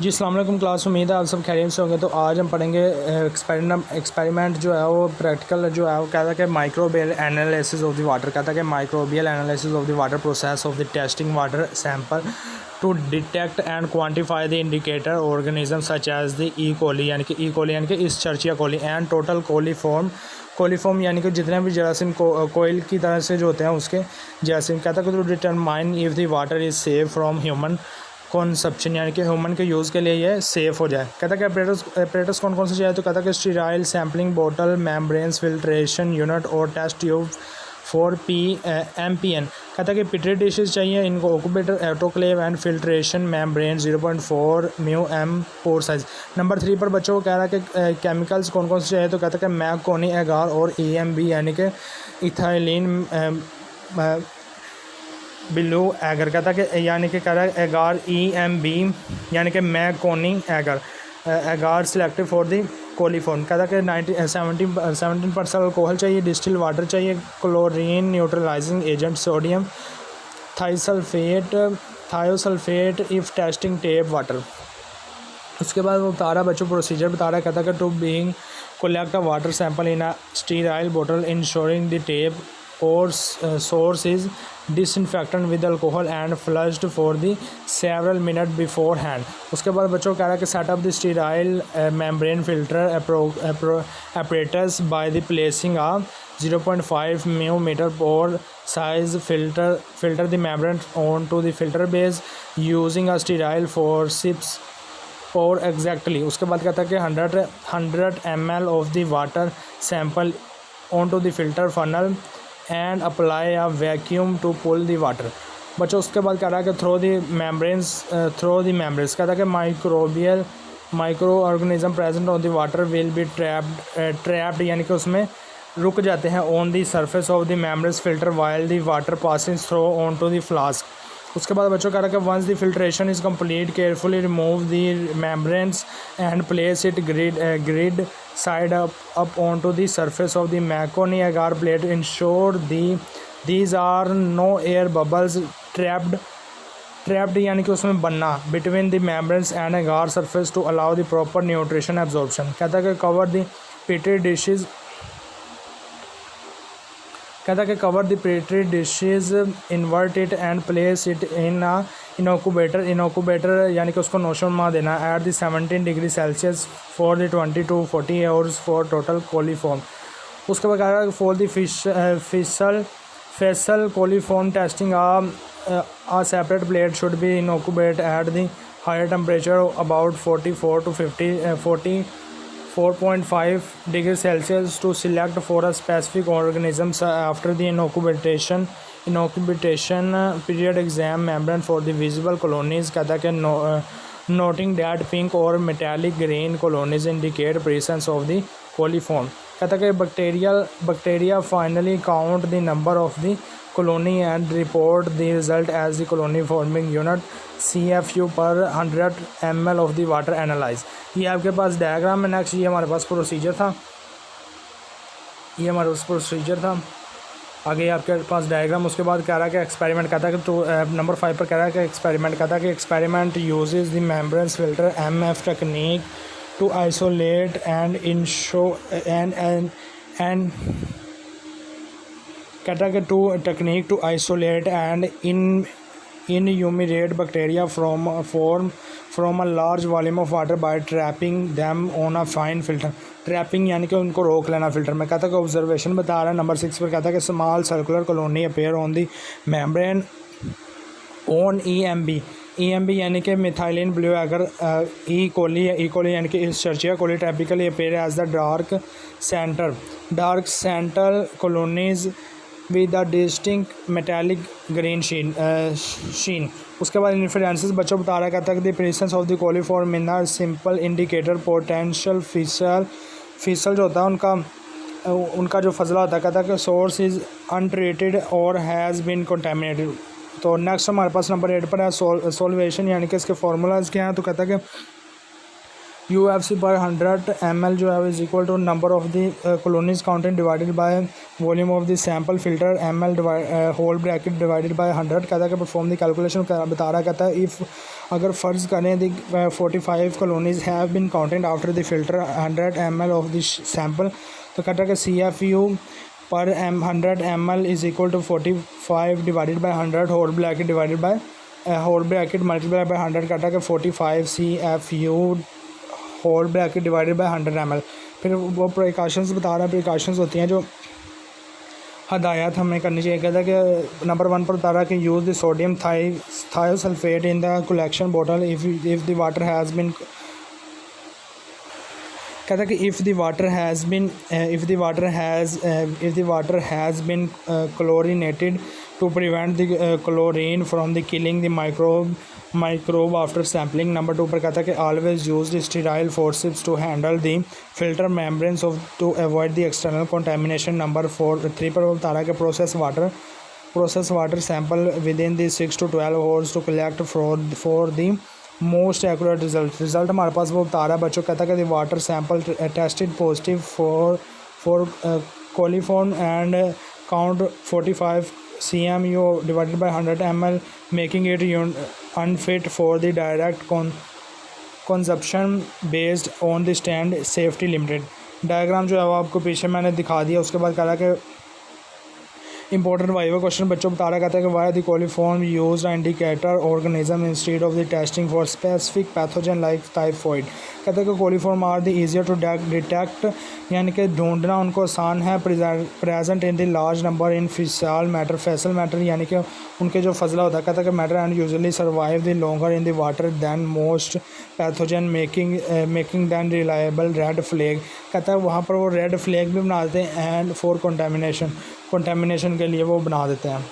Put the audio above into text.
जी अस्सलाम वालेकुम क्लास, उम्मीद है आप सब खैरियत से होंगे। तो आज हम पढ़ेंगे एक्सपेरिमेंट जो है वो प्रैक्टिकल जो है वो कहता है कि microbial analysis of the water, कहता है कि microbial analysis of the water process of the testing water sample to detect and quantify the indicator organism such as the E coli यानी कि Escherichia coli and total coliform यानी कि जितने भी जरासीम कोयल की तरह से जो होते हैं उसके जरासीम। कहता है कि to determine if the water is safe from human consumption यानी कि ह्यूमन के यूज़ के लिए ये सेफ़ हो जाए। कहता है कि अपरेटस कौन कौन से चाहिए, तो कहता है कि स्टीराइल सैम्पलिंग बोतल, मेम्ब्रेन्स, फिल्ट्रेशन यूनिट और टेस्ट ट्यूब फॉर MPN। कहता है कि पिटरी डिशेज चाहिए, इनको incubator, autoclave and filtration membrane 0.4 μm pore size. Number 3 पर बच्चों को कह रहा है कि केमिकल्स कौन कौन से चाहिए, तो कहता है कि मैगकोनी एगार और EMB यानी कि इथाइलिन बिल्लू एगर। कहता है कि यानी कि कह रहा है एगार EMB यानी कि मैगकोनी एगर एगार सिलेक्टिव फॉर दी कोलीफॉर्म। कहता है कि 17% अल्कोहल चाहिए, डिस्टिल वाटर चाहिए, chlorine neutralising agent, sodium thiosulphate if testing tape water. उसके बाद वो बता रहा बच्चों प्रोसीजर बता रहा है। कहता है कि to being collect a water sample in a sterile bottle ensuring the tape or source is disinfectant with alcohol and flushed for the several minutes beforehand। उसके बाद बच्चों कह रहा है कि set up the sterile membrane filter apparatus by the placing a 0.5 μm bore size filter the membrane onto the filter base using a sterile forceps और exactly. उसके बाद कहता है कि 100 ml of the water sample on to the filter funnel and apply a vacuum to pull the water. बच्चों उसके बाद कह रहा है कि थ्रो द मेम्ब्रेन्स कहता है कि microorganism present on the water will be trapped यानी कि उसमें रुक जाते हैं on the surface of the membranes filter while the water passing through on to the flask. उसके बाद बच्चों कह रहा है कि once the filtration is complete carefully remove the membranes and place it grid side up on to the surface of the MacConkey agar plate ensure these are no air bubbles trapped यानी कि उसमें बनना between the membranes and agar surface to allow the proper nutrition absorption. कहता है कि cover the petri dishes कहता है कि cover the petri dishes invert it and place it in incubator यानी कि उसको नौशनमा देना at the 17 degree Celsius for the 20 to 40 hours for total coliform. उसके बाद कह रहा है for the faecal coliform testing a separate plate should be inoculated at the higher temperature about 44 to 4.5 degrees Celsius to select for a specific organisms after the incubation period exam membrane for the visible colonies। कहता है कि noting that pink or metallic green colonies indicate presence of the coliform। कहता है कि bacteria finally count the number of the colony and report the result as the colony forming unit CFU per 100 ml of the water analyze। ये आपके पास diagram है। Next ये हमारे पास procedure था, आगे आपके पास डायग्राम। उसके बाद कह रहा है कि एक्सपेरिमेंट कहता है कि तो नंबर 5 पर कह रहा है कि एक्सपेरिमेंट कहता है कि experiment uses the membranes filter MF technique to isolate and कहता है कि technique to isolate and enumerate bacteria from a large volume of water by trapping them on a fine filter. Trapping यानी कि उनको रोक लेना फिल्टर में। कहता है कि ऑब्जर्वेशन बता रहा है। नंबर 6 पर कहता है कि small circular colony appear on the membrane on EMB यानी कि methylene blue agar E coli यानी कि Escherichia coli typically appear as the dark centre colonies with a distinct metallic green sheen. उसके बाद इन्फ्लुएंसेस बच्चों बता रहा है। कहता है कि the presence of the coliform in a simple indicator potential फिसल जो होता है उनका जो फजला होता है। कहता है कि सोर्स इज़ अनट्रीटेड और हैज़ बीन कंटेमिनेटेड। तो नेक्स्ट हमारे पास नंबर 8 पर है सोल्वेशन यानी कि इसके फार्मूलाज क्या हैं। तो कहता है कि UFC पर 100 ml जो है is equal to number of the colonies counted divided by volume of the sample filter ML whole bracket divided by 100। कहता है कि परफॉर्म द कैलकुलेशन बता रहा कहता है इफ़ अगर फ़र्ज़ करें the 45 colonies have been counted after the filter 100 ml of the sample, तो कहता है कि CFU per 100 ml is equal to 45 divided by 100 whole bracket divided by whole bracket multiply by 100 कहता है कि 45 CFU whole bracket divided by 100 ml। फिर वो precautions बता रहा है, प्रिकॉशंस होती हैं जो हदायत हमें करनी चाहिए। कहता है कि नंबर 1 पर बता रहा है कि use the sodium thiosulphate in the collection bottle if the water has been, कहता है कि if the water has been chlorinated to prevent the chlorine from the killing the microbe after sampling. Number 2 पर कहता है कि always use sterile forceps to handle the filter membranes of to avoid the external contamination. Number 3 पर वो बता रहा है कि process water sample with in the 6 to 12 hours to collect for the most accurate result हमारे पास वो बता रहा है बच्चों। कहता है कि water sample tested positive for coliform and count 45 CMU divided by 100 ml making it unfit for the direct consumption based on the stand safety limited. Diagram जो है वो आपको पीछे मैंने दिखा दिया। उसके बाद कह रहा है कि इंपॉर्टेंट वाइवा क्वेश्चन बच्चों बता रहा कहता है कि why the coliform use indicator organism instead of the testing for specific pathogen like typhoid. कहता है कि coliform are the easier to detect, यानी कि ढूंढना उनको आसान है। Present in the large number in faecal matter, यानी कि उनके जो फजला होता है। कहता है कि matter and usually survive the longer in the water than most pathogen making than reliable red flag. कहता है वहाँ पर वो रेड फ्लैग भी बना देते हैं एंड फॉर कंटामिनेशन के लिए वो बना देते हैं।